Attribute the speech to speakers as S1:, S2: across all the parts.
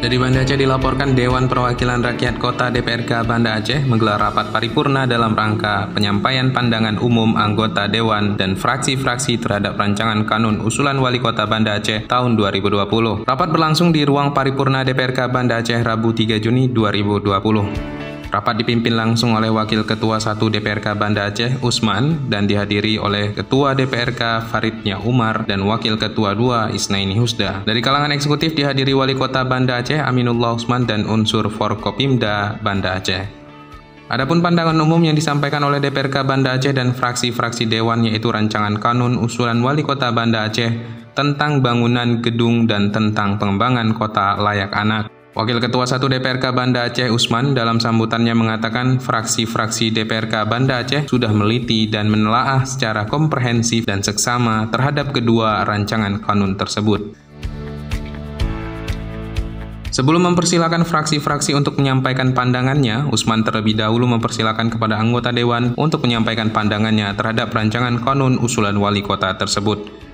S1: Dari Banda Aceh dilaporkan Dewan Perwakilan Rakyat Kota DPRK Banda Aceh menggelar rapat paripurna dalam rangka penyampaian pandangan umum anggota Dewan dan fraksi-fraksi terhadap rancangan kanun usulan Wali Kota Banda Aceh tahun 2020. Rapat berlangsung di ruang paripurna DPRK Banda Aceh Rabu 3 Juni 2020. Rapat dipimpin langsung oleh Wakil Ketua 1 DPRK Banda Aceh, Usman, dan dihadiri oleh Ketua DPRK Faridnya Umar dan Wakil Ketua 2 Isnaini Husda. Dari kalangan eksekutif dihadiri Wali Kota Banda Aceh, Aminullah Usman, dan unsur Forkopimda Banda Aceh. Adapun pandangan umum yang disampaikan oleh DPRK Banda Aceh dan fraksi-fraksi Dewan yaitu rancangan kanun usulan Wali Kota Banda Aceh tentang bangunan gedung dan tentang pengembangan kota layak anak. Wakil Ketua 1 DPRK Banda Aceh Usman dalam sambutannya mengatakan fraksi-fraksi DPRK Banda Aceh sudah meliti dan menelaah secara komprehensif dan seksama terhadap kedua rancangan kanun tersebut. Sebelum mempersilakan fraksi-fraksi untuk menyampaikan pandangannya, Usman terlebih dahulu mempersilakan kepada anggota Dewan untuk menyampaikan pandangannya terhadap rancangan kanun usulan Wali Kota tersebut.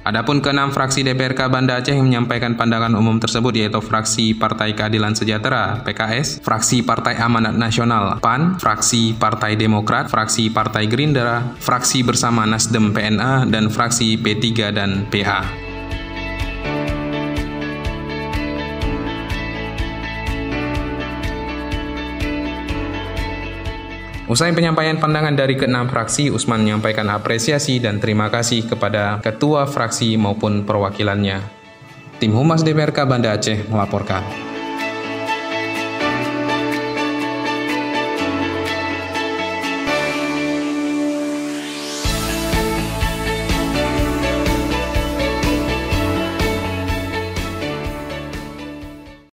S1: Adapun ke-6 fraksi DPRK Banda Aceh yang menyampaikan pandangan umum tersebut yaitu fraksi Partai Keadilan Sejahtera (PKS), fraksi Partai Amanat Nasional (PAN), fraksi Partai Demokrat, fraksi Partai Gerindra, fraksi Bersama Nasdem PNA, dan fraksi P3 dan PA. Usai penyampaian pandangan dari ke-6 fraksi, Usman menyampaikan apresiasi dan terima kasih kepada ketua fraksi maupun perwakilannya. Tim Humas DPRK Banda Aceh melaporkan.